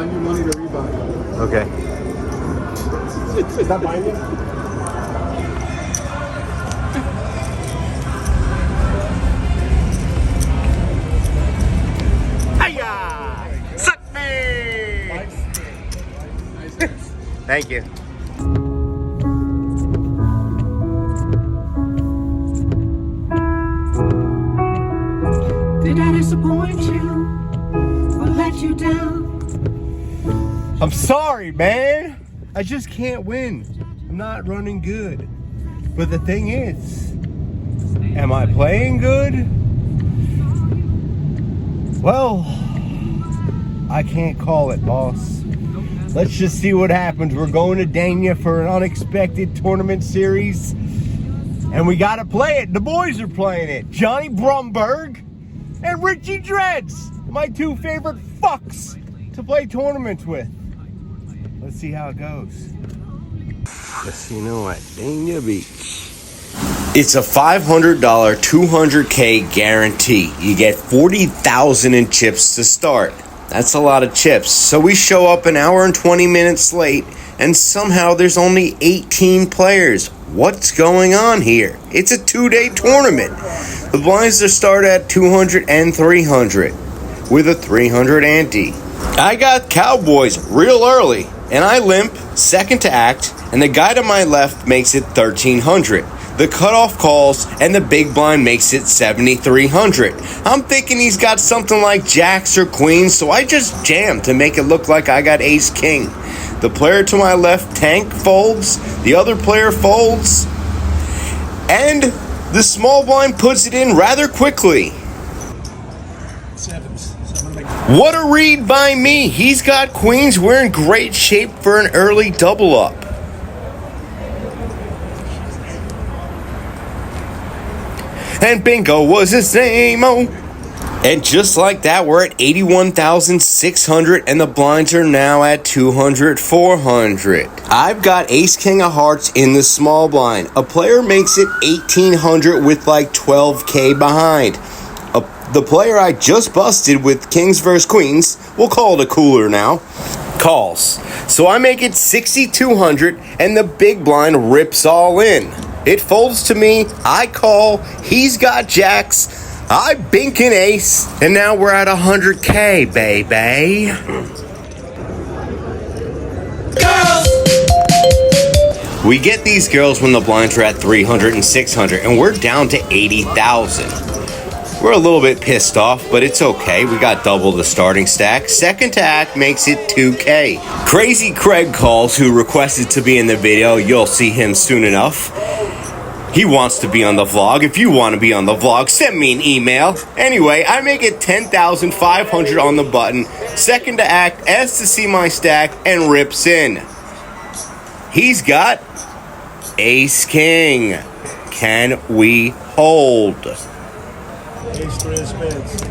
lend you money to rebuy. Okay. Is that binding? Hiya! Suck me! Nice. Thank you. Did I disappoint you or let you down? I'm sorry, man. I just can't win. I'm not running good. But the thing is, am I playing good? Well, I can't call it, boss. Let's just see what happens. We're going to Dania for an unexpected tournament series. And we gotta play it. The boys are playing it. Johnny Brumberg and Richie Dreads. My two favorite fucks to play tournaments with. Let's see how it goes. Casino at Dania Beach. It's a $500 200K guarantee. You get 40,000 in chips to start. That's a lot of chips. So we show up an hour and 20 minutes late, and somehow there's only 18 players. What's going on here? It's a 2-day tournament. The blinds are started at 200 and 300 with a 300 ante. I got Cowboys real early, and I limp second to act, and the guy to my left makes it 1,300. The cutoff calls, and the big blind makes it 7,300. I'm thinking he's got something like jacks or queens, so I just jam to make it look like I got ace king. The player to my left tank folds, the other player folds, and the small blind puts it in rather quickly. Sevens. So I'm gonna make What a read by me. He's got queens. We're in great shape for an early double up. And bingo was the same. And just like that, we're at 81,600, and the blinds are now at 200, 400. I've got ace king of hearts in the small blind. A player makes it 1,800 with like 12K behind. The player I just busted with kings versus queens, we'll call it a cooler now, calls. So I make it 6,200, and the big blind rips all in. It folds to me, I call, he's got jacks, I bink an ace, and now we're at 100K, baby. Girls! We get these girls when the blinds are at 300 and 600, and we're down to 80,000. We're a little bit pissed off, but it's okay. We got double the starting stack. Second to act makes it 2K. Crazy Craig calls, who requested to be in the video. You'll see him soon enough. He wants to be on the vlog. If you want to be on the vlog, send me an email. Anyway, I make it 10,500 on the button. Second to act, asks to see my stack, and rips in. He's got ace king. Can we hold? ace three of spades.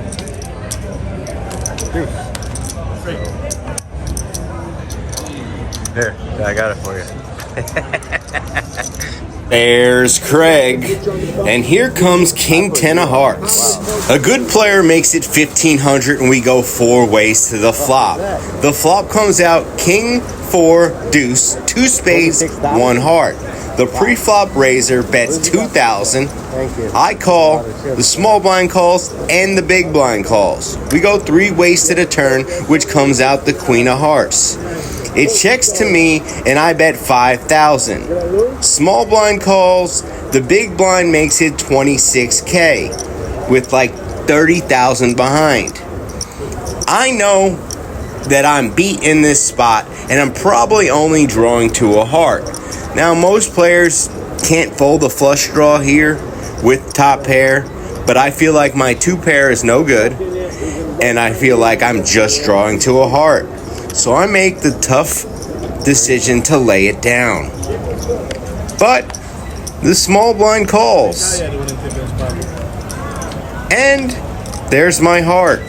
Here, I got it for you. There's Craig, and here comes King 10 of hearts. A good player makes it 1,500, and we go 4 ways to the flop. The flop comes out King 4 deuce, 2 spades, 1 heart. The pre-flop raiser bets 2,000. I call, the small blind calls, and the big blind calls. We go 3 ways to the turn, which comes out the queen of hearts. It checks to me, and I bet 5,000. Small blind calls, the big blind makes it 26K, with like 30,000 behind. I know that I'm beat in this spot, and I'm probably only drawing to a heart. Now, most players can't fold a flush draw here with top pair, but I feel like my 2 pair is no good, and I feel like I'm just drawing to a heart. So I make the tough decision to lay it down. But the small blind calls. And there's my heart.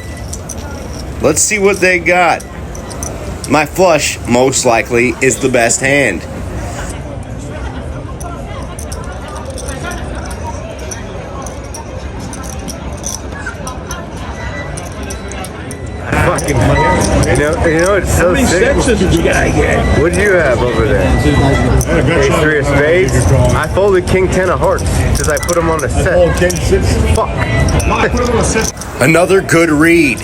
Let's see what they got. My flush, most likely, is the best hand. Fucking You know, it's so sick. did you get? What do you have over there? Ace 3 of spades. I folded King 10 of hearts because I put him on a set. Fuck. Another good read.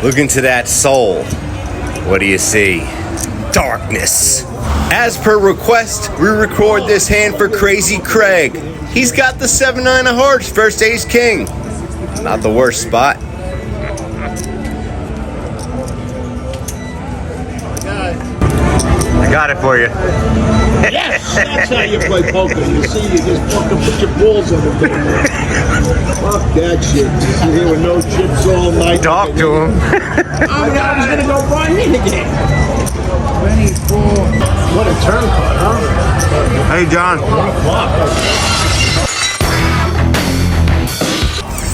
Look into that soul. What do you see? Darkness. As per request, we record this hand for Crazy Craig. He's got the 7-9 of hearts, first ace king. Not the worst spot. I got it for you. Yes, that's how you play poker. You see, you just fucking put your balls on the table. Fuck that shit. Sit here with no chips all night. Talk to him. I was gonna go buy me again. 24. What a turn card, huh? Hey, John.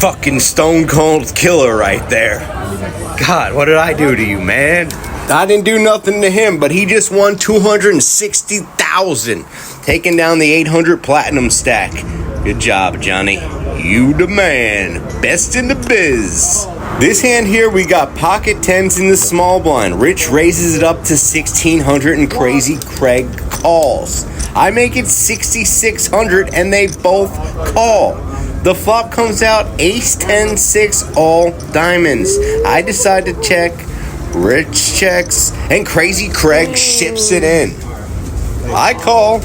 Fucking stone cold killer right there. God, what did I do to you, man? I didn't do nothing to him, but he just won $260,000, taking down the 800 platinum stack. Good job, Johnny. You the man. Best in the biz. This hand here, we got pocket tens in the small blind. Rich raises it up to 1,600 and Crazy Craig calls. I make it 6,600 and they both call. The flop comes out ace 10 6 all diamonds. I decide to check. Rich checks and Crazy Craig ships it in. I call.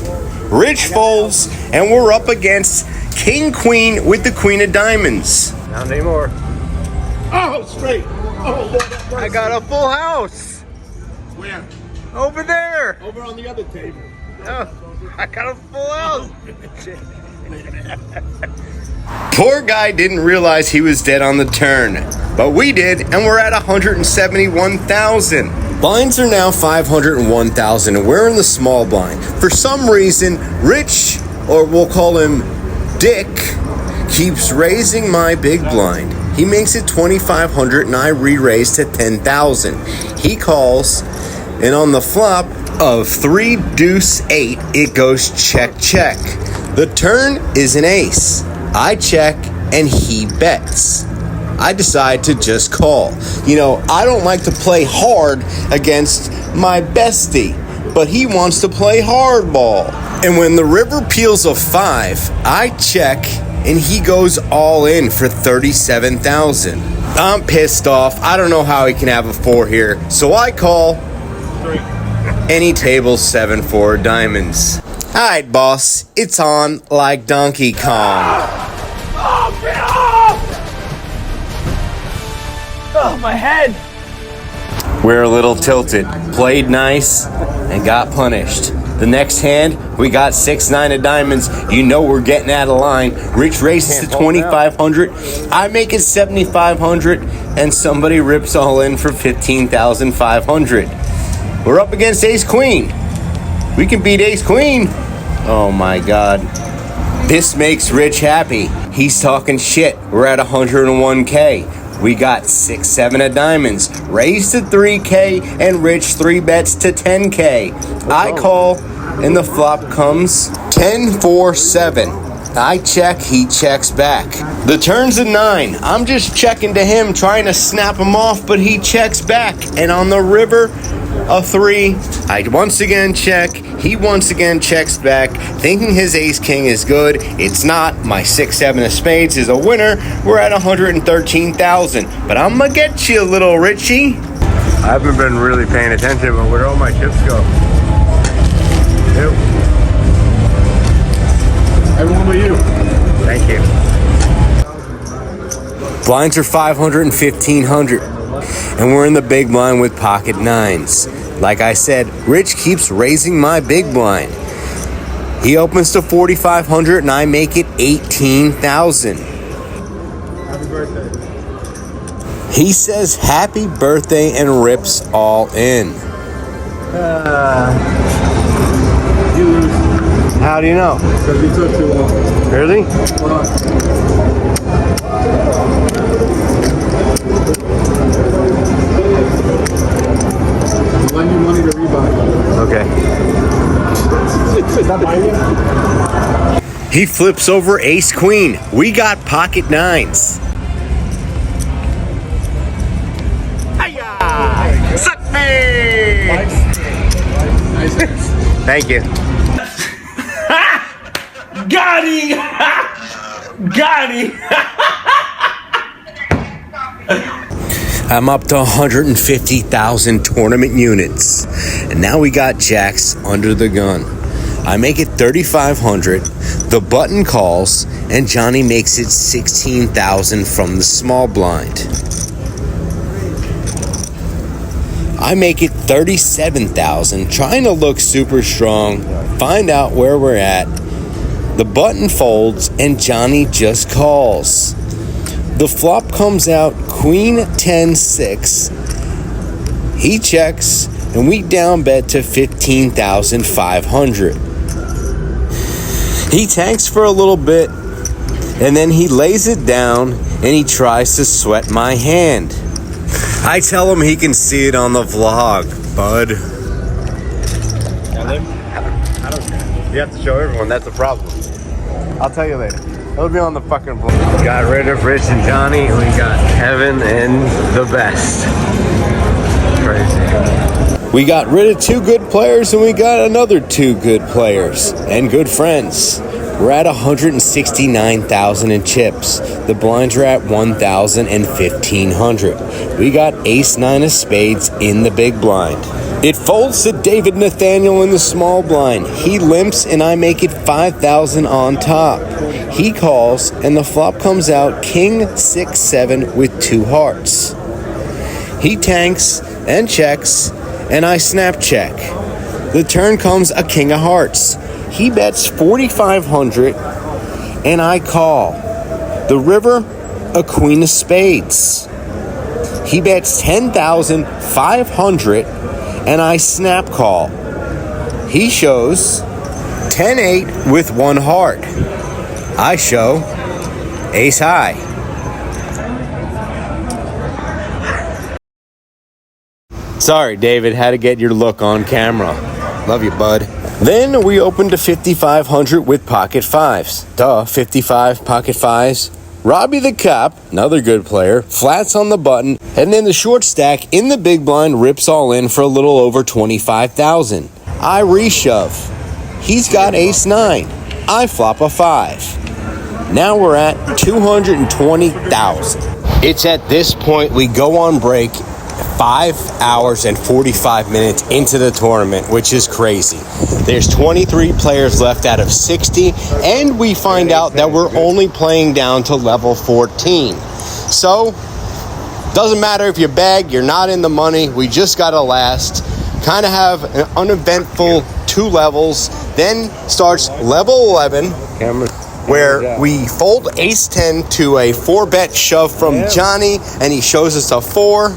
Rich folds and we're up against King Queen with the Queen of Diamonds. Not anymore. Oh, straight. Oh, Lord, that I got a full house. Where? Over there. Over on the other table. Oh, I got a full house. Poor guy didn't realize he was dead on the turn, but we did, and we're at 171,000. Blinds are now 501,000, and we're in the small blind. For some reason, Rich, or we'll call him Dick, keeps raising my big blind. He makes it 2,500, and I re-raise to 10,000. He calls, and on the flop of 3 deuce 8, it goes check check. The turn is an ace. I check and he bets. I decide to just call. You know, I don't like to play hard against my bestie, but he wants to play hardball. And when the river peels a 5, I check and he goes all in for 37,000. I'm pissed off. I don't know how he can have a 4 here, so I call. And he tables 7-4 diamonds. Alright, boss, it's on like Donkey Kong. Oh, my head! We're a little tilted. Played nice and got punished. The next hand, we got 6-9 of diamonds. You know we're getting out of line. Rich races to 2,500. I make it 7,500, and somebody rips all in for 15,500. We're up against Ace Queen. We can beat Ace Queen. Oh my God. This makes Rich happy. He's talking shit. We're at 101K. We got 6-7 of diamonds. Raised to 3K and Rich 3 bets to 10K. I call and the flop comes 10-4-7. I check, he checks back. The turn's a 9. I'm just checking to him, trying to snap him off, but he checks back. And on the river, a 3. I once again check. He once again checks back, thinking his ace king is good. It's not. My 6-7 of spades is a winner. We're at 113,000. But I'm gonna get you, little Richie. I haven't been really paying attention, but where all my chips go? Yep. Everyone but you. Thank you. Blinds are 500 and 1,500. And we're in the big blind with pocket 9s. Like I said, Rich keeps raising my big blind. He opens to 4,500 and I make it 18,000. Happy birthday. He says happy birthday and rips all in. You lose. How do you know? Because you took too long. Really? Hold on. Lend you money to rebuy. Okay. Is that buying you? He flips over ace queen. We got pocket 9s. Hiya! Thank you. Got him! Got him! I'm up to 150,000 tournament units. And now we got jacks under the gun. I make it 3,500. The button calls, and Johnny makes it 16,000 from the small blind. I make it 37,000, trying to look super strong, find out where we're at. The button folds, and Johnny just calls. The flop comes out Queen 10-6. He checks, and we down bet to 15,500. He tanks for a little bit, and then he lays it down, and he tries to sweat my hand. I tell him he can see it on the vlog, bud. You have to show everyone, that's the problem. I'll tell you later. It'll be on the fucking vlog. Got rid of Rich and Johnny, and we got Kevin and the best. Crazy. We got rid of 2 good players, and we got another 2 good players and good friends. We're at 169,000 in chips. The blinds are at 1,000 and 1,500. We got ace-9 of spades in the big blind. It folds to David Nathaniel in the small blind. He limps, and I make it 5,000 on top. He calls, and the flop comes out King 6-7 with 2 hearts. He tanks and checks, and I snap check. The turn comes a King of Hearts. He bets 4,500, and I call. The river, a Queen of Spades. He bets 10,500, and I snap call. He shows 10-8 with 1 heart. I show ace high. Sorry, David, had to get your look on camera. Love you, bud. Then we opened to 5,500 with pocket 5s. Duh, 55 pocket 5s. Robbie the Cop, another good player, flats on the button, and then the short stack in the big blind rips all in for a little over 25,000. I reshove. He's got ace-9. I flop a 5. Now we're at 220,000. It's at this point we go on break 5 hours and 45 minutes into the tournament, which is crazy. There's 23 players left out of 60, and we find out that we're only playing down to level 14. So, doesn't matter if you bag, you're not in the money, we just gotta last. Kind of have an uneventful 2 levels, then starts level 11, where we fold ace-10 to a 4-bet shove from Johnny, and he shows us a 4.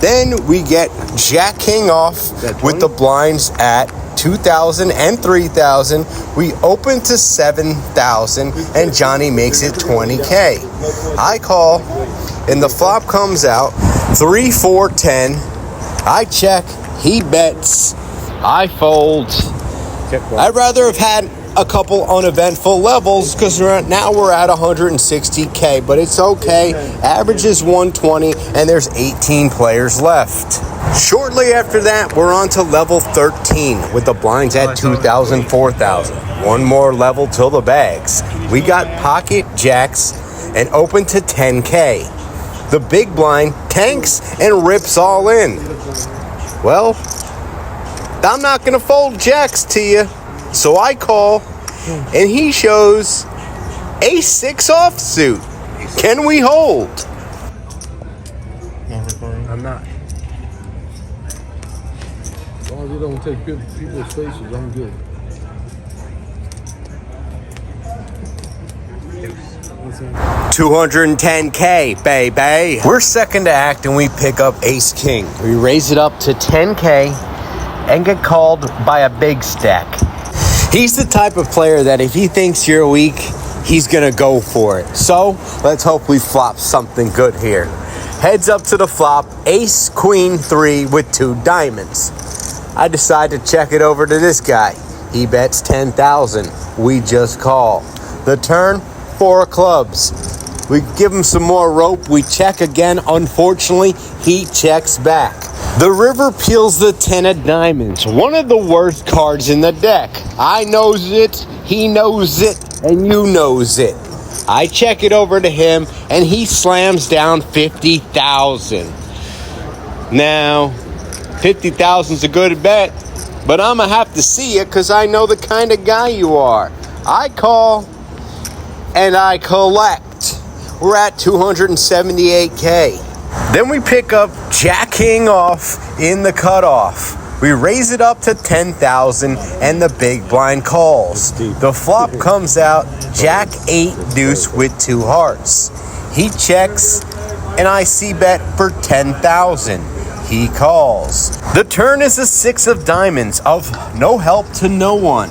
Then we get Jack-King off with the blinds at 2,000 and 3,000. We open to 7,000, and Johnny makes it 20K. I call, and the flop comes out 3, 4, 10. I check, he bets, I fold. I'd rather have had a couple uneventful levels because now we're at 160K, but it's okay. Average is 120, and there's 18 players left. Shortly after that, we're on to level 13 with the blinds at 2,000, 4,000. One more level till the bags. We got pocket jacks and open to 10K. The big blind tanks and rips all in. Well, I'm not going to fold jacks to you. So I call, and he shows ace-6 offsuit. Can we hold? I'm not. As long as you don't take people's faces, I'm good. 210K, baby. We're second to act, and we pick up ace-king. We raise it up to 10K and get called by a big stack. He's the type of player that if he thinks you're weak, he's going to go for it. So, let's hope we flop something good here. Heads up to the flop, ace, queen, 3 with 2 diamonds. I decide to check it over to this guy. He bets 10,000. We just call. The turn, 4 of clubs. We give him some more rope. We check again. Unfortunately, he checks back. The river peels the 10 of diamonds, one of the worst cards in the deck. I knows it, he knows it, and you knows it. I check it over to him, and he slams down 50,000. Now, 50,000's a good bet, but I'm gonna have to see it because I know the kind of guy you are. I call, and I collect. We're at 278K. Then we pick up Jack King off in the cutoff. We raise it up to 10,000 and the big blind calls. The flop comes out, Jack 8 deuce with 2 hearts. He checks and I see bet for 10,000. He calls. The turn is a 6 of diamonds of no help to no one.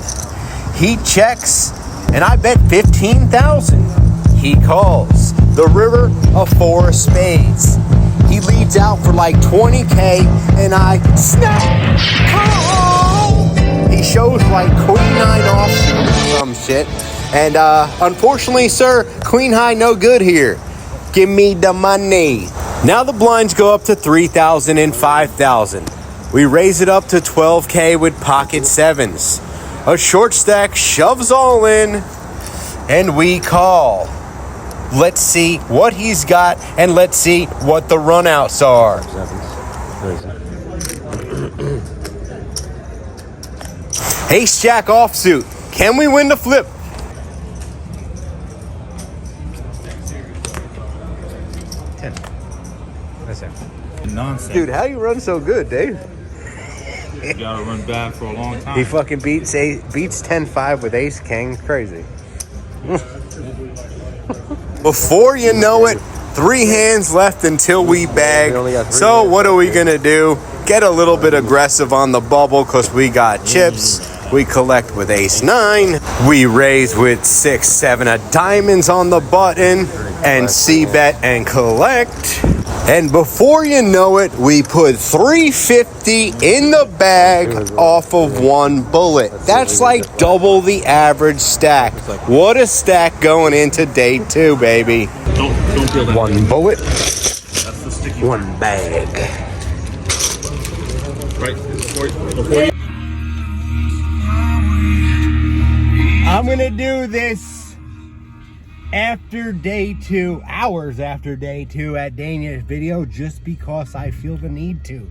He checks and I bet 15,000. He calls. The river, a 4 of spades. He leads out for like 20K and I snap. Call. He shows like queen 9 offsuit or some shit. And unfortunately, sir, queen high no good here. Give me the money. Now the blinds go up to 3,000 and 5,000. We raise it up to 12K with pocket 7s. A short stack shoves all in and we call. Let's see what he's got, and let's see what the runouts are. Ace Jack offsuit. Can we win the flip? Nonsense. Dude, how you run so good, Dave? You gotta run bad for a long time. He fucking beats 10-5 with Ace King. Crazy. Before you know it, 3 hands left until we bag. So what are we gonna do? Get a little bit aggressive on the bubble because we got chips. We collect with ace 9. We raise with 6, 7 of diamonds on the button and c-bet and collect. And before you know it, we put 350 in the bag off of 1 bullet. That's like double the average stack. What a stack going into day 2, baby. Don't feel that. 1 bullet, That's the sticky 1 bag. Right. Before you. I'm gonna do this after day 2, hours after day 2 at Dania's video, just because I feel the need to.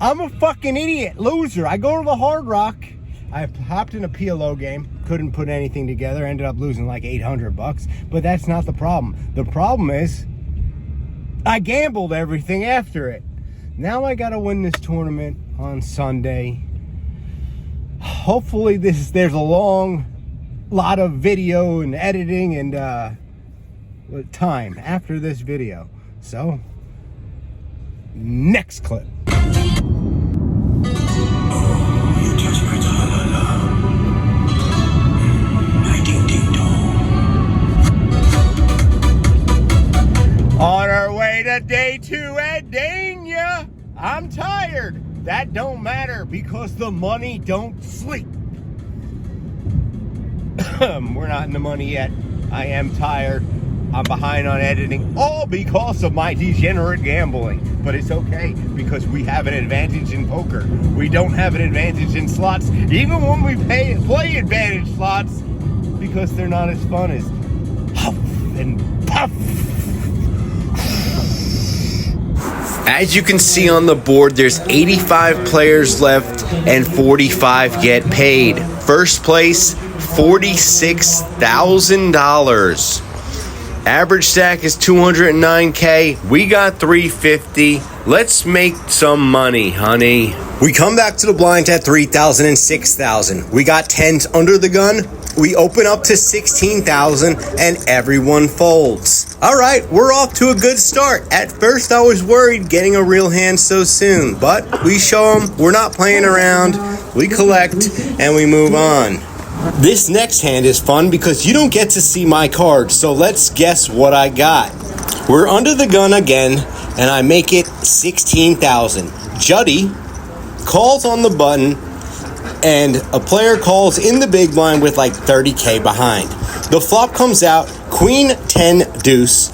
I'm a fucking idiot, loser. I go to the Hard Rock. I hopped in a PLO game, couldn't put anything together, ended up losing like $800, but that's not the problem. The problem is I gambled everything after it. Now I gotta win this tournament on Sunday. Hopefully there's a long lot of video and editing and time after this video. So, next clip. On our way to day 2 at Dania. I'm tired. That don't matter because the money don't sleep. We're not in the money yet. I am tired. I'm behind on editing, all because of my degenerate gambling. But it's okay because we have an advantage in poker. We don't have an advantage in slots, even when we play advantage slots, because they're not as fun as huff and puff. As you can see on the board, there's 85 players left and 45 get paid. First place, $46,000. Average stack is 209K. We got 350. Let's make some money, honey. We come back to the blinds at 3,000 and 6,000. We got 10s under the gun. We open up to 16,000 and everyone folds. All right, we're off to a good start. At first, I was worried getting a real hand so soon, but we show them we're not playing around. We collect and we move on. This next hand is fun because you don't get to see my cards, so let's guess what I got. We're under the gun again, and I make it 16,000. Juddy calls on the button, and a player calls in the big blind with like 30K behind. The flop comes out, queen 10 deuce,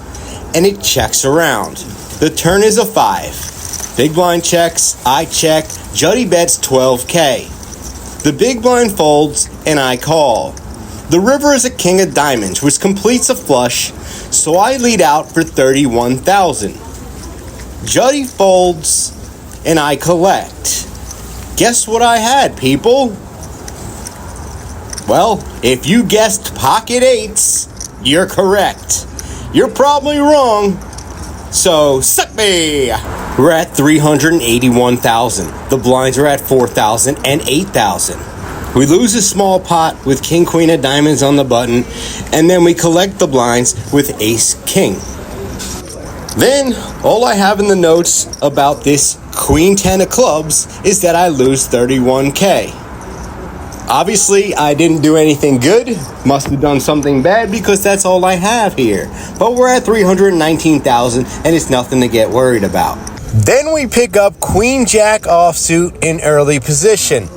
and it checks around. The turn is a 5. Big blind checks, I check, Juddy bets 12K. The big blind folds, and I call. The river is a king of diamonds, which completes a flush, so I lead out for 31,000. Juddy folds, and I collect. Guess what I had, people? Well, if you guessed pocket eights, you're correct. You're probably wrong. So, suck me! We're at 381,000. The blinds are at 4,000 and 8,000. We lose a small pot with King Queen of Diamonds on the button, and then we collect the blinds with Ace King. Then, all I have in the notes about this Queen 10 of Clubs is that I lose 31K. Obviously, I didn't do anything good. Must have done something bad because that's all I have here. But we're at 319,000 and it's nothing to get worried about. Then we pick up Queen Jack offsuit in early position.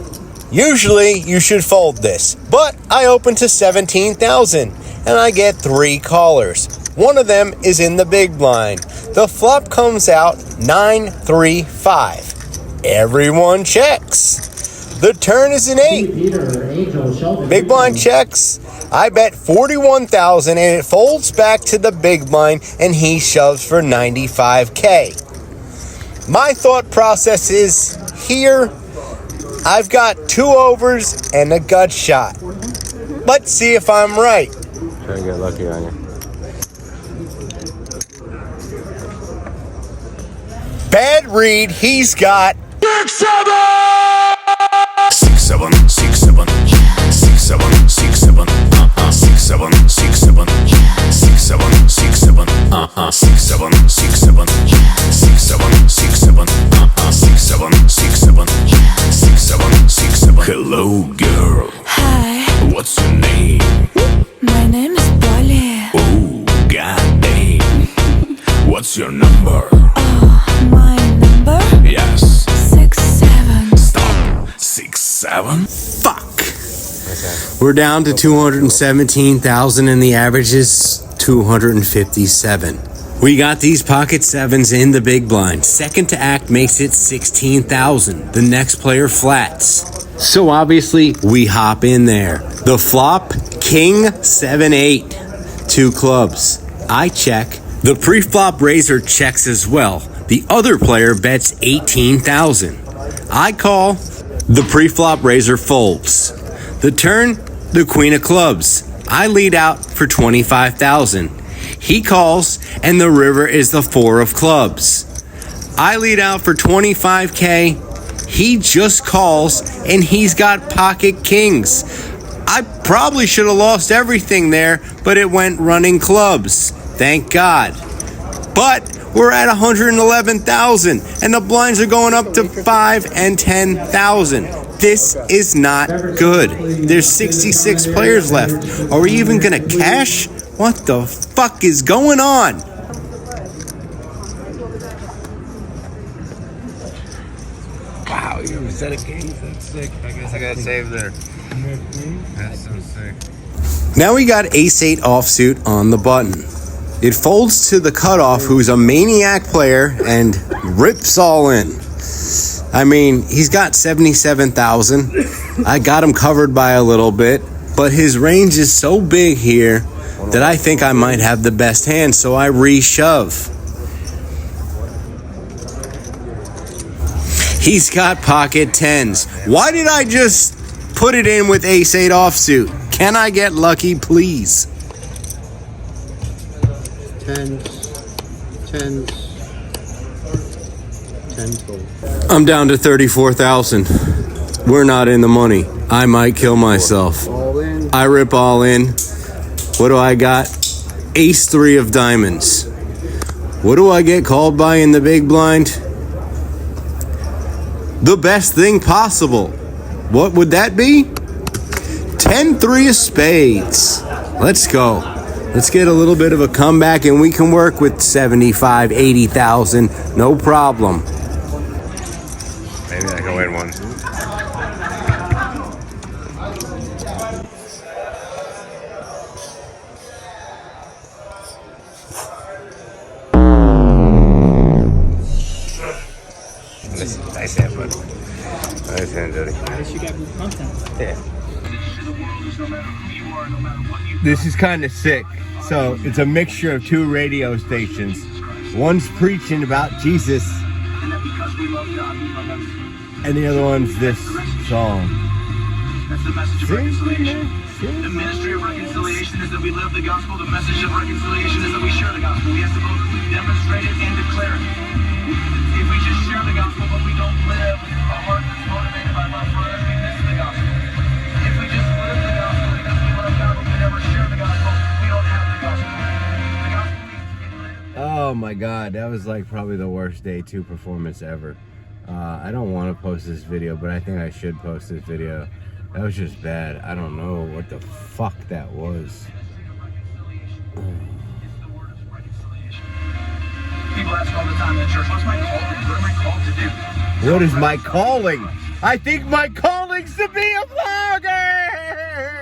Usually, you should fold this, but I open to 17,000 and I get 3 callers. One of them is in the big blind. The flop comes out 9-3-5. Everyone checks. The turn is an 8. Big blind checks. I bet 41,000 and it folds back to the big blind and he shoves for 95K. My thought process is here, I've got 2 overs and a gut shot. Let's see if I'm right. Try to get lucky on you. Bad read, he's got 6-7, 6-7, 6-7, 6-7, 6-7, 6-7, 6-7, 6-7, 6-7, 6-7, 6-7, 6-7, 6-7, 6-7, 6-7, 6-7. Hello, girl. Hi, What's your name? my name is Polly. Oh, goddamn. What's your number? My number? Yes. 6-7. Stop. 6-7. fuck. We're down to 217,000 and the average is 257. We got these pocket sevens in the big blind. Second to act makes it 16,000. The next player flats. So obviously we hop in there. The flop, King 7-8. 2 clubs. I check. The pre-flop raiser checks as well. The other player bets 18,000. I call. The pre-flop raiser folds. The turn, the Queen of Clubs. I lead out for 25,000. He calls, and the river is the 4 of Clubs. I lead out for 25K. He just calls, and he's got pocket kings. I probably should have lost everything there, but it went running clubs. Thank God. But we're at 111,000, and the blinds are going up to 5 and 10,000. This is not good. There's 66 players left. Are we even gonna cash? What the fuck is going on? Wow, you set a king. That's sick. I guess I got saved there. That's so sick. Now we got ace-8 offsuit on the button. It folds to the cutoff, who's a maniac player, and rips all in. I mean, he's got 77,000. I got him covered by a little bit, but his range is so big here that I think I might have the best hand, so I re-shove. He's got pocket 10s. Why did I just put it in with ace-8 offsuit? Can I get lucky, please? 10s. 10 total. I'm down to 34,000. We're not in the money. I might kill myself. All in. I rip all in. What do I got? Ace-3 of diamonds. What do I get called by in the big blind? The best thing possible. What would that be? 10-3 of spades. Let's go. Let's get a little bit of a comeback and we can work with 75, 80,000. No problem. Maybe I can win one. Nice hand, buddy. Nice hand, Jody. Yeah. This is kind of sick. So it's a mixture of two radio stations. One's preaching about Jesus, and the other one's this song. The ministry of reconciliation is that we live the gospel. The message of reconciliation is that we share the gospel. We have to both demonstrate it and declare it. If we just share the gospel but we don't live a heart that's motivated by love for others, we miss the gospel. If we just live the gospel because we love God but we never share the gospel, we don't have the gospel. The gospel needs to be lived. Oh my God, that was like probably the worst day 2 performance ever. I don't want to post this video, but I think I should post this video. That was just bad. I don't know what the fuck that was. People ask all the time in church, what's my calling? What am I called to do? What is my calling? I think my calling's to be a vlogger!